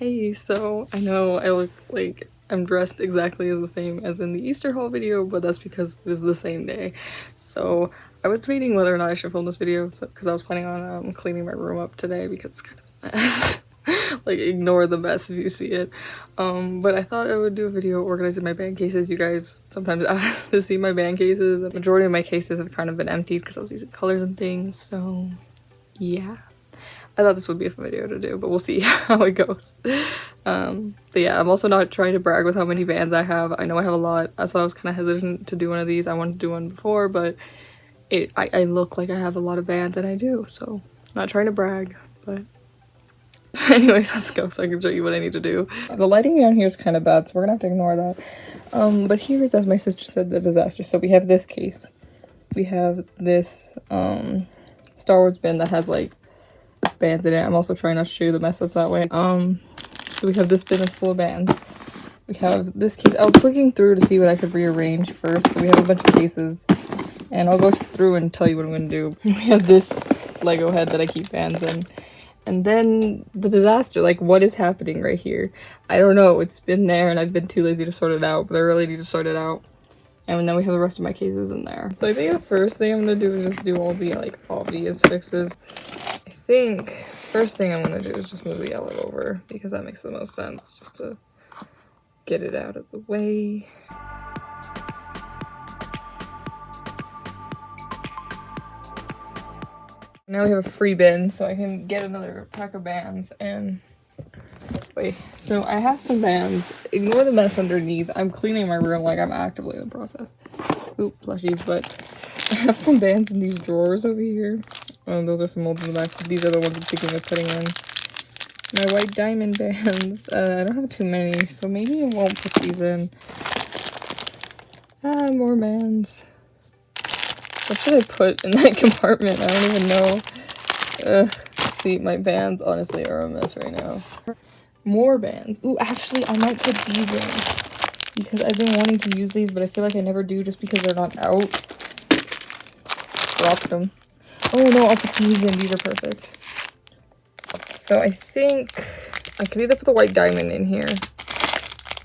Hey, so I know I look like I'm dressed exactly as the same as in the Easter haul video, but that's because it was the same day. So I was debating whether or not I should film this video because I was planning on cleaning my room up today because it's kind of a mess. Like, ignore the mess if you see it. But I thought I would do a video organizing my band cases. You guys sometimes ask to see my band cases. The majority of my cases have kind of been emptied because I was using colors and things, so yeah. I thought this would be a fun video to do, but we'll see how it goes. But yeah, I'm also not trying to brag with how many bands I have. I know I have a lot, so I was kind of hesitant to do one of these. I wanted to do one before, but I look like I have a lot of bands, and I do, so not trying to brag, but anyways, let's go so I can show you what I need to do. The lighting down here is kind of bad, so we're gonna have to ignore that. But here's, as my sister said, the disaster. So we have this case. We have this Star Wars bin that has like bands in it. I'm also trying not to show you the mess that's that way. So we have this bin that's full of bands. We have this case. I was looking through to see what I could rearrange first. So we have a bunch of cases, and I'll go through and tell you what I'm gonna do. We have this Lego head that I keep bands in. And then the disaster, like, what is happening right here? I don't know, it's been there and I've been too lazy to sort it out, but I really need to sort it out. And then we have the rest of my cases in there. So I think the first thing I'm gonna do is just do all the, like, obvious fixes. I think first thing I'm gonna do is just move the yellow over because that makes the most sense, just to get it out of the way. Now we have a free bin, so I can get another pack of bands. And wait, so I have some bands. Ignore the mess underneath. I'm cleaning my room like I'm actively in the process. Oop, plushies, but I have some bands in these drawers over here. Those are some molds in the back. These are the ones I'm thinking of putting in. My white diamond bands. I don't have too many, so maybe I won't put these in. More bands. What should I put in that compartment? I don't even know. See, my bands honestly are a mess right now. More bands. Ooh, actually, I might put these in because I've been wanting to use these, but I feel like I never do just because they're not out. Dropped them. Oh no, I'll put these in. These are perfect. So I think I could either put the white diamond in here,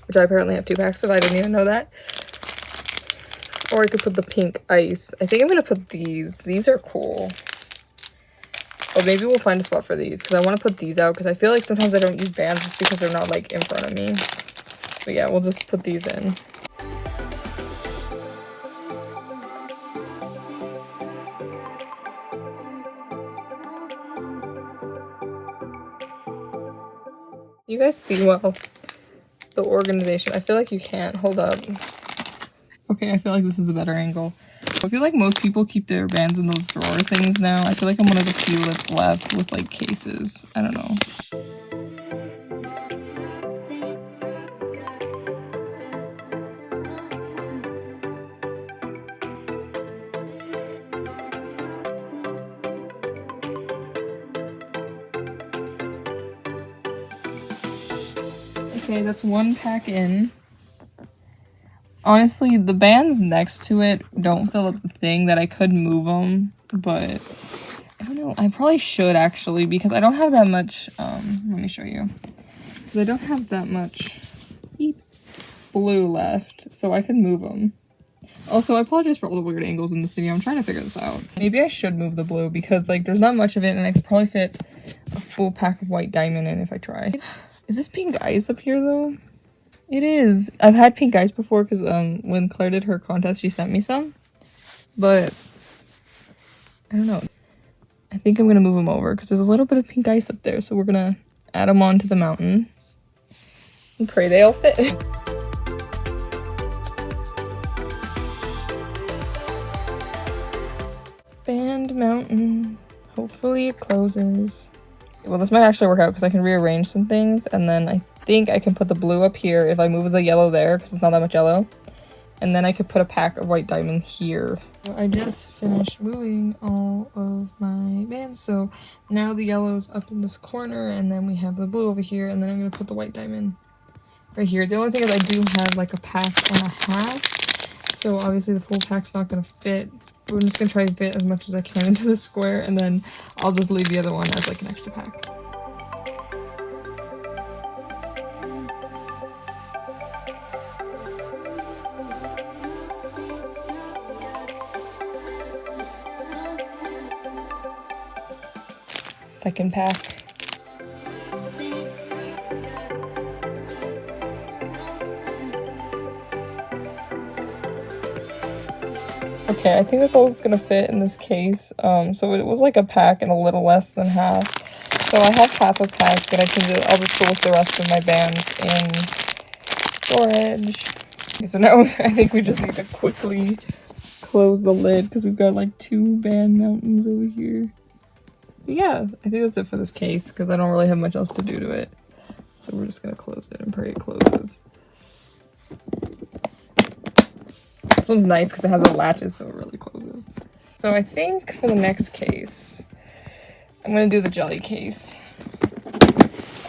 which I apparently have 2 packs of. I didn't even know that. Or I could put the pink ice. I think I'm going to put these. These are cool. Or maybe we'll find a spot for these, because I want to put these out, because I feel like sometimes I don't use bands just because they're not, like, in front of me. But yeah, we'll just put these in. You guys see well the organization. I feel like you can't. Hold up. Okay, I feel like this is a better angle. I feel like most people keep their bands in those drawer things now. I feel like I'm one of the few that's left with, like, cases. I don't know. Okay, that's 1 pack in. Honestly, the bands next to it don't fill up the thing that I could move them, but I don't know. I probably should actually because I don't have that much, let me show you. Because I don't have that much blue left, so I could move them. Also, I apologize for all the weird angles in this video. I'm trying to figure this out. Maybe I should move the blue because, like, there's not much of it and I could probably fit a full pack of white diamond in if I try. Is this pink ice up here though? It is. I've had pink ice before because when Claire did her contest, she sent me some. But I don't know. I think I'm going to move them over because there's a little bit of pink ice up there. So we're going to add them onto the mountain and pray they all fit. Band mountain. Hopefully it closes. Well, this might actually work out because I can rearrange some things, and then I think I can put the blue up here if I move the yellow there because it's not that much yellow, and then I could put a pack of white diamond here. I just finished moving all of my bands, so now the yellow's up in this corner, and then we have the blue over here, and then I'm going to put the white diamond right here. The only thing is I do have like a pack and a half, so obviously the full pack's not going to fit. We're just going to try to fit as much as I can into the square, and then I'll just leave the other one as like an extra pack. second pack. Okay, I think that's all that's gonna fit in this case. So it was like a pack and a little less than half. So I have half a pack that I'll just go with the rest of my bands in storage. Okay, so now I think we just need to quickly close the lid because we've got like 2 band mountains over here. But yeah, I think that's it for this case because I don't really have much else to do to it. So we're just gonna close it and pray it closes. This one's nice because it has the latches, so it really closes. So I think for the next case, I'm going to do the jelly case.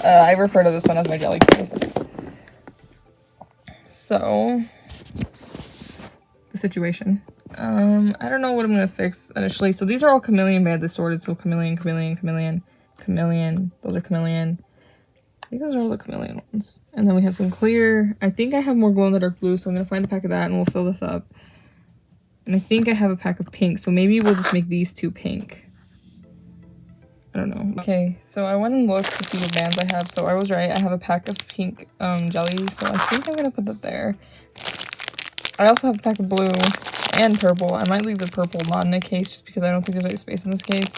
I refer to this one as my jelly case. So, the situation. I don't know what I'm going to fix initially. So these are all chameleon badly sorted. So chameleon, chameleon, chameleon, chameleon. Those are chameleon. I think those are all the chameleon ones. And then we have some clear. I think I have more glow in the dark blue, so I'm going to find a pack of that and we'll fill this up. And I think I have a pack of pink, so maybe we'll just make these 2 pink. I don't know. Okay, so I went and looked to see what bands I have, so I was right. I have a pack of pink jelly, so I think I'm going to put that there. I also have a pack of blue and purple. I might leave the purple not in a case just because I don't think there's any space in this case.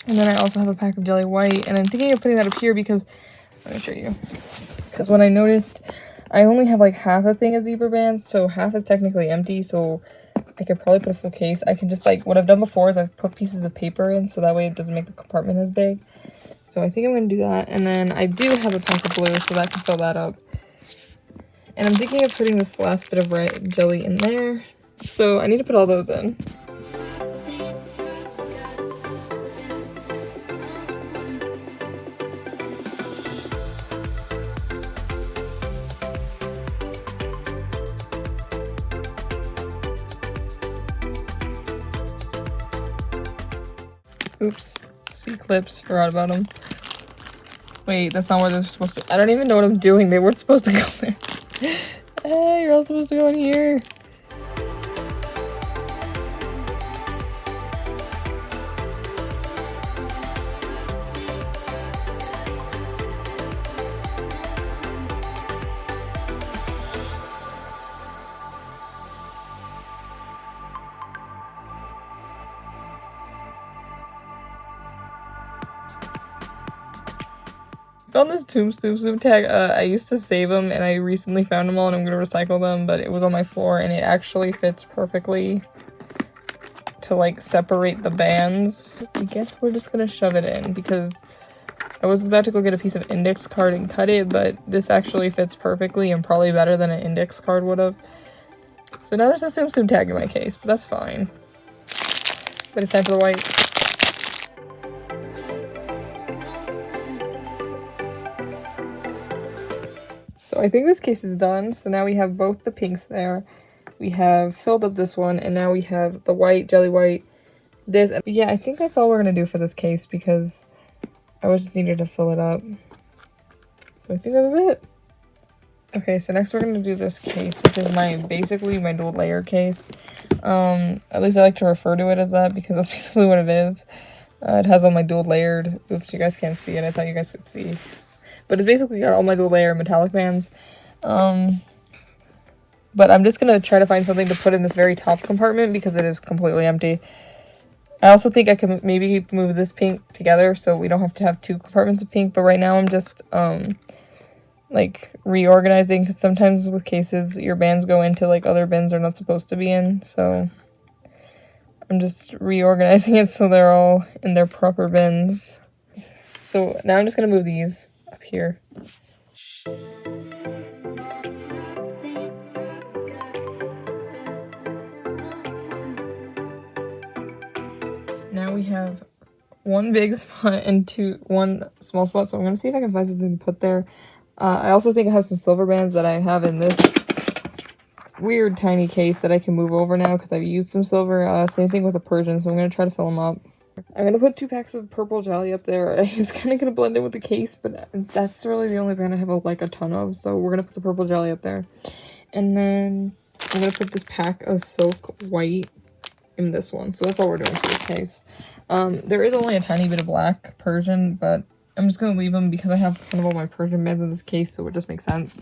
And then I also have a pack of jelly white, and I'm thinking of putting that up here because, let me show you. Because when I noticed, I only have like half a thing of zebra bands, so half is technically empty, so I could probably put a full case. I can just like, what I've done before is I've put pieces of paper in, so that way it doesn't make the compartment as big. So I think I'm going to do that, and then I do have a pack of blue, so that can fill that up. And I'm thinking of putting this last bit of red jelly in there, so I need to put all those in. Oops, C-clips, forgot about them. Wait, that's not where they're supposed to— I don't even know what I'm doing. They weren't supposed to go there. Hey, you're all supposed to go in here. On this Zoom tag, I used to save them and I recently found them all and I'm going to recycle them, but it was on my floor and it actually fits perfectly to like separate the bands. I guess we're just going to shove it in because I was about to go get a piece of index card and cut it, but this actually fits perfectly and probably better than an index card would have. So now there's a Zoom tag in my case, but that's fine. But it's time for the white. So I think this case is done. So now we have both the pinks there. We have filled up this one, and now we have the white, jelly white, this. Yeah, I think that's all we're going to do for this case because I just needed to fill it up. So I think that was it. Okay, so next we're going to do this case, which is basically my dual layer case. At least I like to refer to it as that because that's basically what it is. It has all my dual layered— oops, you guys can't see it. I thought you guys could see. But it's basically got all my dual layer metallic bands. But I'm just going to try to find something to put in this very top compartment because it is completely empty. I also think I can maybe move this pink together so we don't have to have 2 compartments of pink. But right now I'm just like reorganizing because sometimes with cases your bands go into like other bins they're not supposed to be in. So I'm just reorganizing it so they're all in their proper bins. So now I'm just going to move these up here. Now we have one big spot and one small spot, so I'm going to see if I can find something to put there. I also think I have some silver bands that I have in this weird tiny case that I can move over now because I've used some silver. Same thing with the Persian, so I'm going to try to fill them up. I'm going to put 2 packs of purple jelly up there. It's kind of going to blend in with the case, but that's really the only band I have like a ton of, so we're going to put the purple jelly up there. And then I'm going to put this pack of silk white in this one. So that's all we're doing for this case. There is only a tiny bit of black Persian, but I'm just gonna leave them because I have kind of all my Persian bands in this case, so it just makes sense.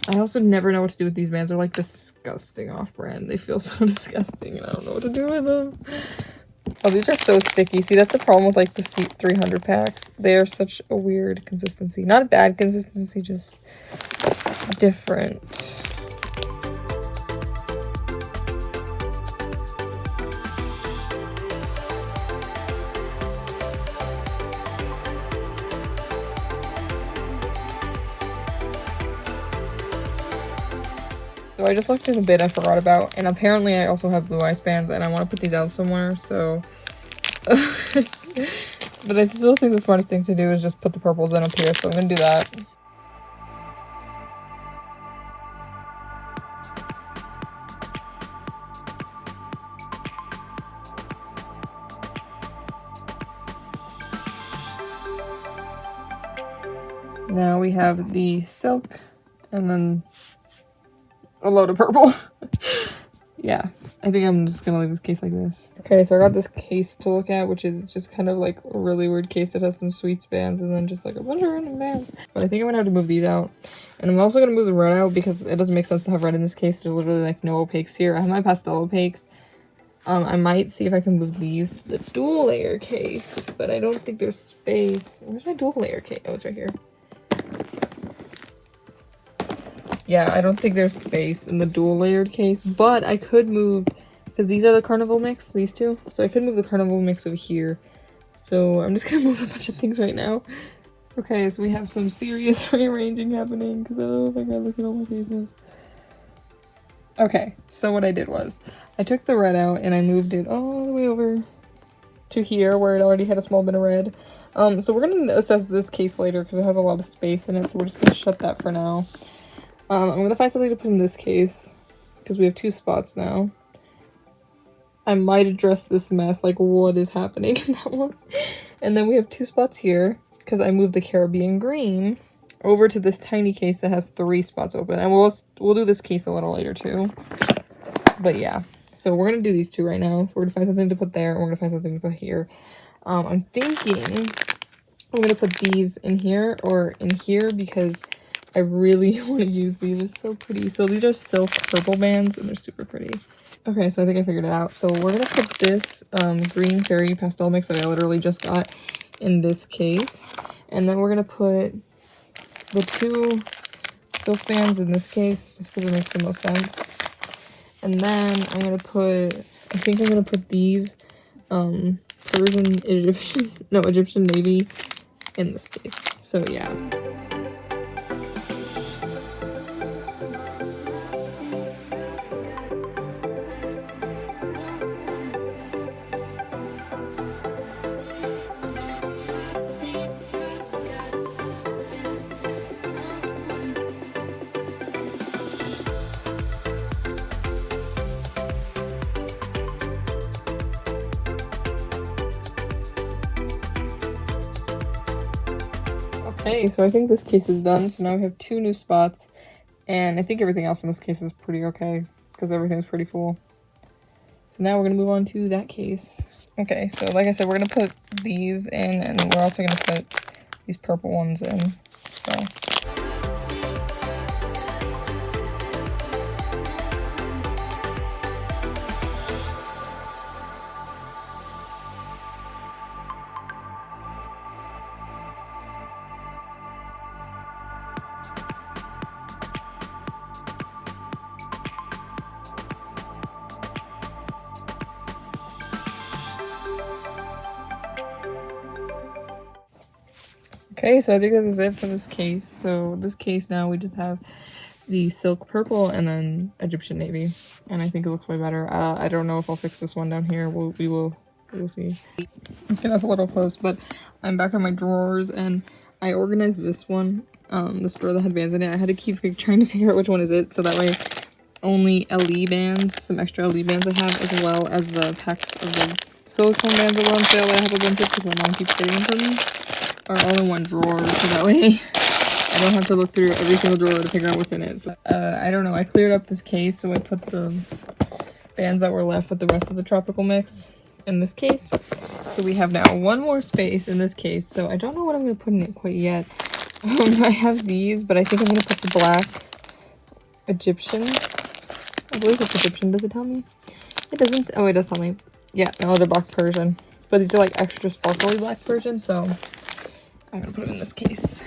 I also never know what to do with these bands. They're like disgusting off-brand. They feel so disgusting and I don't know what to do with them. Oh, these are so sticky. See, that's the problem with like the C300 packs. They are such a weird consistency. Not a bad consistency, just different. So I just looked at a bit I forgot about, and apparently I also have blue ice bands, and I want to put these out somewhere, so... But I still think the smartest thing to do is just put the purples in up here, so I'm gonna do that. Now we have the silk, and then a load of purple. Yeah, I think I'm just gonna leave this case like this. Okay, so I got this case to look at, which is just kind of like a really weird case that has some sweets bands and then just like a bunch of random bands. But I think I'm gonna have to move these out. And I'm also gonna move the red out because it doesn't make sense to have red in this case. There's literally like no opaques here. I have my pastel opaques. I might see if I can move these to the dual layer case, but I don't think there's space. Where's my dual layer case? Oh, it's right here. Yeah, I don't think there's space in the dual layered case, but I could move, because these are the carnival mix, these two, so I could move the carnival mix over here. So I'm just gonna move a bunch of things right now. Okay, so we have some serious rearranging happening, because oh my god, look at all my cases. Okay, so what I did was, I took the red out and I moved it all the way over to here where it already had a small bit of red. So we're gonna assess this case later because it has a lot of space in it, so we're just gonna shut that for now. I'm gonna find something to put in this case because we have two spots now. I might address this mess, like what is happening in that one. And then we have two spots here because I moved the Caribbean green over to this tiny case that has 3 spots open. And we'll do this case a little later too. But yeah, so we're gonna do these two right now. We're gonna find something to put there and we're gonna find something to put here. I'm thinking I'm gonna put these in here or in here because I really want to use these. They're so pretty. So these are silk purple bands and they're super pretty. Okay, so I think I figured it out. So we're gonna put this green fairy pastel mix that I literally just got in this case. And then we're gonna put the 2 silk bands in this case just because it makes the most sense. And then I'm gonna put, I think I'm gonna put these Persian Egyptian navy in this case. So yeah. Okay, so I think this case is done. So now we have 2 new spots, and I think everything else in this case is pretty okay because everything's pretty full. So now we're gonna move on to that case. Okay, so like I said, we're gonna put these in, and we're also gonna put these purple ones in. So. Okay, so I think that is it for this case. So this case now we just have the silk purple and then Egyptian navy, and I think it looks way better. I don't know if I'll fix this one down here. We will see. Okay, that's a little close, but I'm back on my drawers and I organized this one, this drawer that had bands in it. I had to keep trying to figure out which one is it, so that way only LE bands, some extra LE bands I have, as well as the packs of the silicone bands that were on sale that I have a bunch of because my mom keeps getting them for me, are all in one drawer, so that way I don't have to look through every single drawer to figure out what's in it. So, I don't know, I cleared up this case, so I put the bands that were left with the rest of the tropical mix. in this case. So we have now one more space in this case. So I don't know what I'm going to put in it quite yet. I have these, but I think I'm going to put the black Egyptian. I believe it's Egyptian. Does it tell me? It doesn't. Oh, it does tell me. Yeah, no, they're black Persian. But these are like extra sparkly black Persian, so I'm going to put them in this case.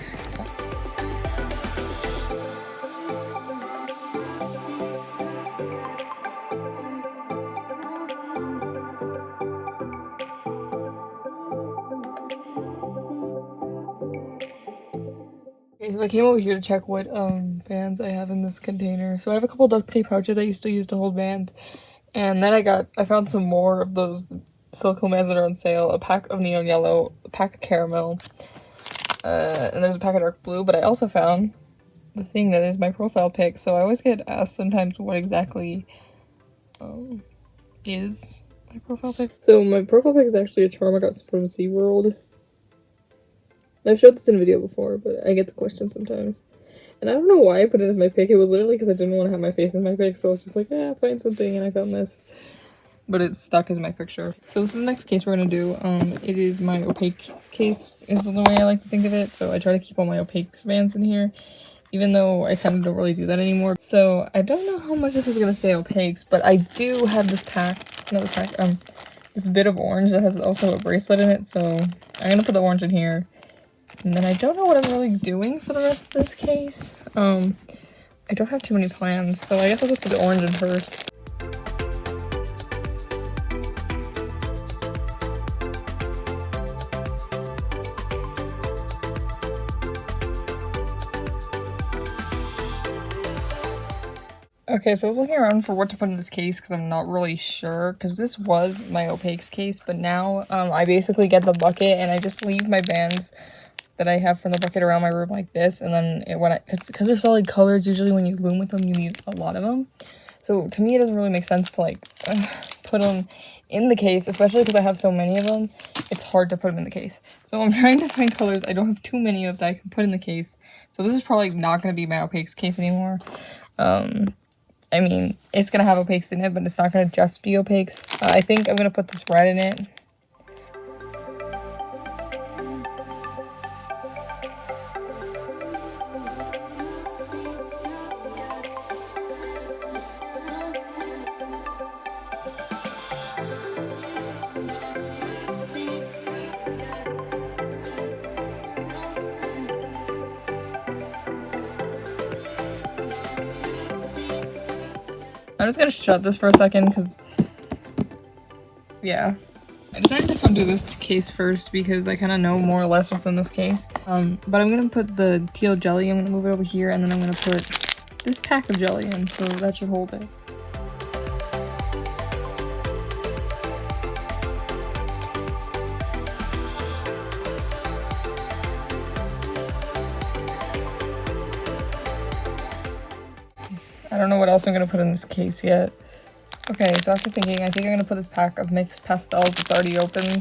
Okay, so I came over here to check what bands I have in this container. So I have a couple duct tape pouches I used to use to hold bands. And then I found some more of those silicone bands that are on sale. A pack of neon yellow, a pack of caramel, and there's a pack of dark blue. But I also found the thing that is my profile pic. So I always get asked sometimes what exactly is my profile pic. So my profile pic is actually a charm I got from SeaWorld. I've showed this in a video before, but I get the question sometimes. And I don't know why I put it as my pic. It was literally because I didn't want to have my face in my pic, so I was just like, yeah, find something, and I found this. But it's stuck as my picture. So this is the next case we're going to do. It is my opaque case, is the way I like to think of it. So I try to keep all my opaque bands in here, even though I kind of don't really do that anymore. So I don't know how much this is going to stay opaque, but I do have this pack, another pack, this bit of orange that has also a bracelet in it. So I'm going to put the orange in here. And then I don't know what I'm really doing for the rest of this case. I don't have too many plans, so I guess I'll just put the orange in first. Okay, so I was looking around for what to put in this case because I'm not really sure, because this was my opaques case, but now I basically get the bucket and I just leave my bands that I have from the bucket around my room like this, and then because they're solid colors, usually when you loom with them you need a lot of them. So to me it doesn't really make sense to like put them in the case, especially because I have so many of them. It's hard to put them in the case. So I'm trying to find colors I don't have too many of that I can put in the case. So this is probably not going to be my opaques case anymore. I mean, it's going to have opaques in it, but it's not going to just be opaques. I think I'm going to put this red in it. I'm just gonna shut this for a second because, yeah. I decided to come do this case first because I kind of know more or less what's in this case. But I'm gonna put the teal jelly, I'm gonna move it over here, and then I'm gonna put this pack of jelly in, so that should hold it. I don't know what else I'm gonna put in this case yet. Okay, so after thinking, I think I'm gonna put this pack of mixed pastels that's already opened.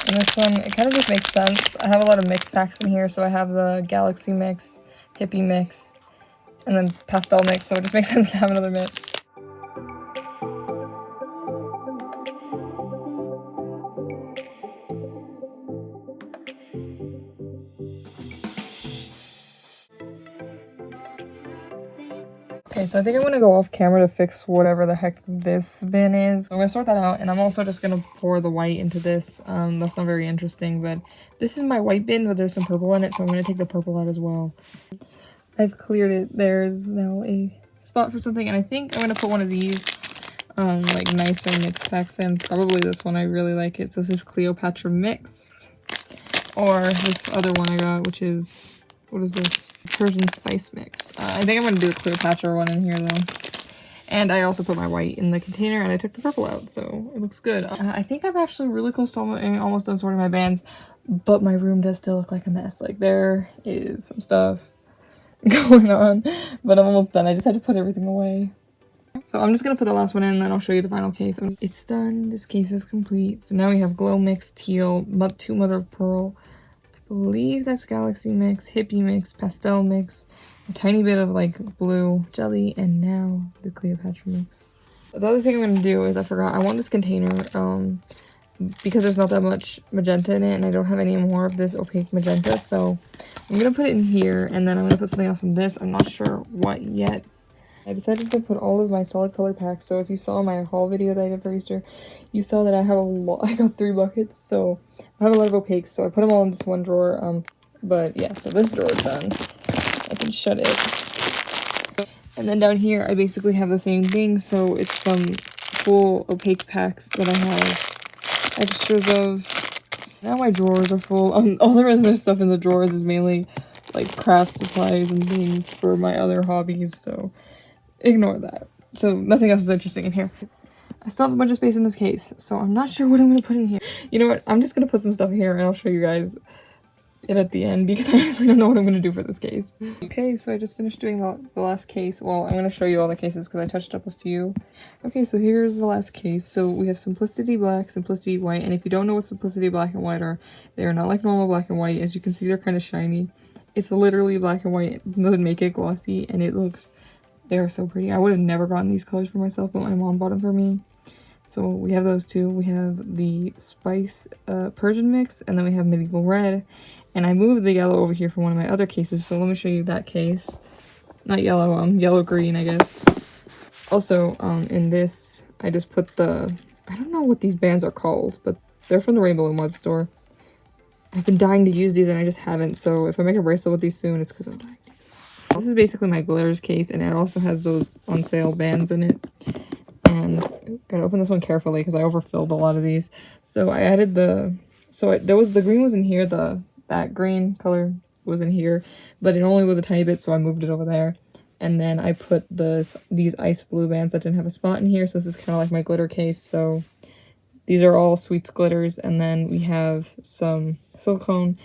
And this one, it kind of just makes sense. I have a lot of mix packs in here, so I have the Galaxy mix, Hippie mix, and then pastel mix, so it just makes sense to have another mix. Okay, so I think I'm gonna go off camera to fix whatever the heck this bin is. So I'm gonna sort that out, and I'm also just gonna pour the white into this. That's not very interesting, but this is my white bin, but there's some purple in it, so I'm gonna take the purple out as well. I've cleared it. There's now a spot for something, and I think I'm gonna put one of these, like nicer mix packs in. Probably this one, I really like it. So this is Cleopatra Mixed, or this other one I got, which is, what is this? Persian Spice Mix. I think I'm going to do a Cleopatra one in here though. And I also put my white in the container and I took the purple out, so it looks good. I think I'm actually really close to almost done sorting my bands, but my room does still look like a mess. Like there is some stuff going on, but I'm almost done. I just had to put everything away. So I'm just going to put the last one in and then I'll show you the final case. It's done. This case is complete. So now we have Glow Mix, Teal, 2 Mother of Pearl, believe that's Galaxy mix, Hippie mix, pastel mix, a tiny bit of like blue jelly, and now the Cleopatra mix. The other thing I'm going to do is I forgot, I want this container, because there's not that much magenta in it and I don't have any more of this opaque magenta, so I'm going to put it in here and then I'm going to put something else in this. I'm not sure what yet. I decided to put all of my solid color packs, so if you saw my haul video that I did for Easter, you saw that I have a lot. I got 3 buckets, so I have a lot of opaques, so I put them all in this one drawer. But yeah, so this drawer is done. I can shut it. And then down here, I basically have the same thing, so it's some full opaque packs that I have extras of. Now my drawers are full. All the rest of the stuff in the drawers is mainly like craft supplies and things for my other hobbies, so ignore that. So nothing else is interesting in here. I still have a bunch of space in this case, so I'm not sure what I'm going to put in here. You know what? I'm just going to put some stuff here and I'll show you guys it at the end because I honestly don't know what I'm going to do for this case. Okay, so I just finished doing the last case. Well, I'm going to show you all the cases because I touched up a few. Okay, so here's the last case. So we have Simplicity Black, Simplicity White, and if you don't know what Simplicity Black and White are, they are not like normal black and white. As you can see, they're kind of shiny. It's literally black and white that would make it glossy, and it looks... They are so pretty. I would have never gotten these colors for myself, but my mom bought them for me. So we have those two. We have the Spice Persian mix, and then we have Medieval Red. And I moved the yellow over here from one of my other cases, so let me show you that case. Not yellow, yellow-green, I guess. Also, in this, I just put the... I don't know what these bands are called, but they're from the Rainbowloom web store. I've been dying to use these, and I just haven't, so if I make a bracelet with these soon, it's because I'm dying. This is basically my glitters case, and it also has those on sale bands in it. And I'm gonna open this one carefully because I overfilled a lot of these. So I added the... So there was the green was in here, that green color was in here, but it only was a tiny bit, so I moved it over there. And then I put these ice blue bands that didn't have a spot in here, so this is kind of like my glitter case. So these are all Sweets glitters, and then we have some silicone,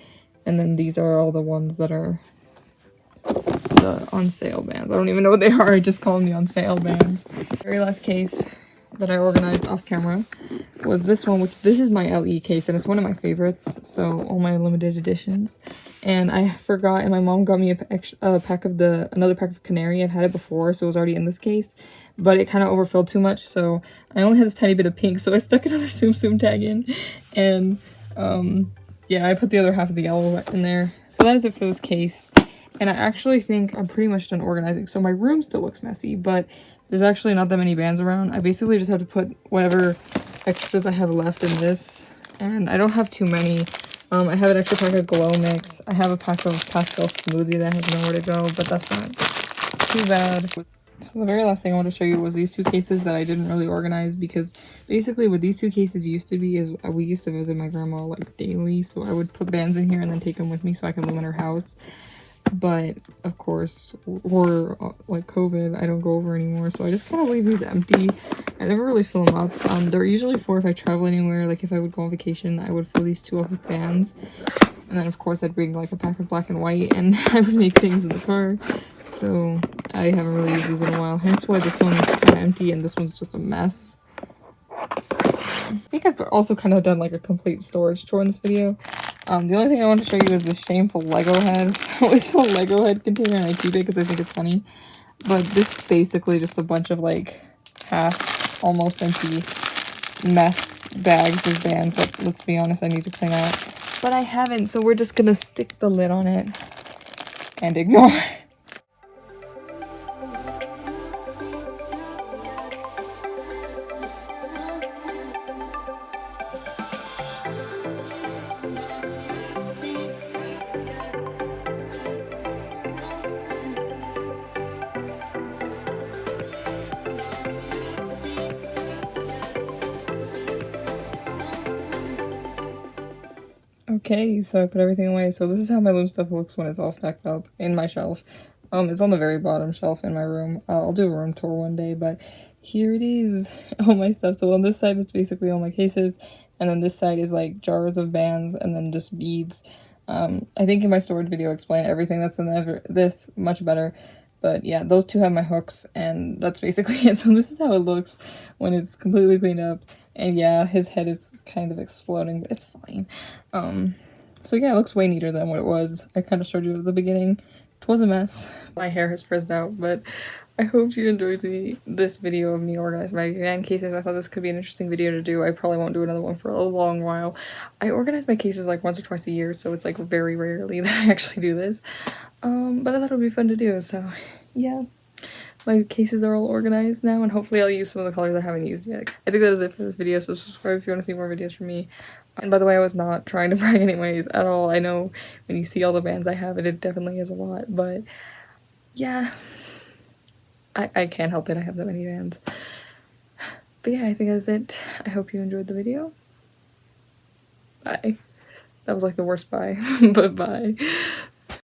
and then these are all the ones that are the on sale bands. I don't even know what they are, I just call them the on sale bands. The very last case that I organized off camera was this one, which this is my LE case and it's one of my favorites, so all my limited editions. And I forgot, and my mom got me another pack of Canary. I've had it before, so it was already in this case, but it kind of overfilled too much, so I only had this tiny bit of pink, so I stuck another Tsum Tsum tag in, and yeah, I put the other half of the yellow in there. So that is it for this case. And I actually think I'm pretty much done organizing. So my room still looks messy, but there's actually not that many bands around. I basically just have to put whatever extras I have left in this. And I don't have too many. I have an extra pack of Glow Mix. I have a pack of Pastel Smoothie that has nowhere to go, but that's not too bad. So the very last thing I want to show you was these 2 cases that I didn't really organize, because basically what these 2 cases used to be is we used to visit my grandma like daily. So I would put bands in here and then take them with me so I could live in her house. But of course, we're like COVID, I don't go over anymore, so I just kind of leave these empty. I never really fill them up. They're usually for if I travel anywhere, like if I would go on vacation, I would fill these 2 up with bands. And then of course I'd bring like a pack of black and white, and I would make things in the car. So I haven't really used these in a while, hence why this one is kind of empty and this one's just a mess. So, I think I've also kind of done like a complete storage tour in this video. The only thing I want to show you is this shameful Lego head. So it's a Lego head container and I keep it because I think it's funny. But this is basically just a bunch of like half, almost empty mess bags of bands that, let's be honest, I need to clean out. But I haven't, so we're just gonna stick the lid on it and ignore. Okay, so I put everything away. So this is how my loom stuff looks when it's all stacked up in my shelf. It's on the very bottom shelf in my room. I'll do a room tour one day, but here it is, all my stuff. So on this side, it's basically all my cases, and then this side is like jars of bands, and then just beads. I think in my storage video I explain everything that's in this much better. But yeah, those 2 have my hooks, and that's basically it. So this is how it looks when it's completely cleaned up. And yeah, his head is kind of exploding, but it's fine. So yeah, it looks way neater than what it was. I kind of showed you at the beginning. It was a mess. My hair has frizzed out, but I hope you enjoyed this video of me organizing my van cases. I thought this could be an interesting video to do. I probably won't do another one for a long while. I organize my cases like once or twice a year, so it's like very rarely that I actually do this. But I thought it would be fun to do, so yeah. My cases are all organized now, and hopefully I'll use some of the colors I haven't used yet. I think that is it for this video, so subscribe if you want to see more videos from me. And by the way, I was not trying to brag anyways at all. I know when you see all the bands I have, it definitely is a lot, but yeah. I can't help it, I have that many bands. But yeah, I think that's it. I hope you enjoyed the video. Bye. That was like the worst bye, but bye.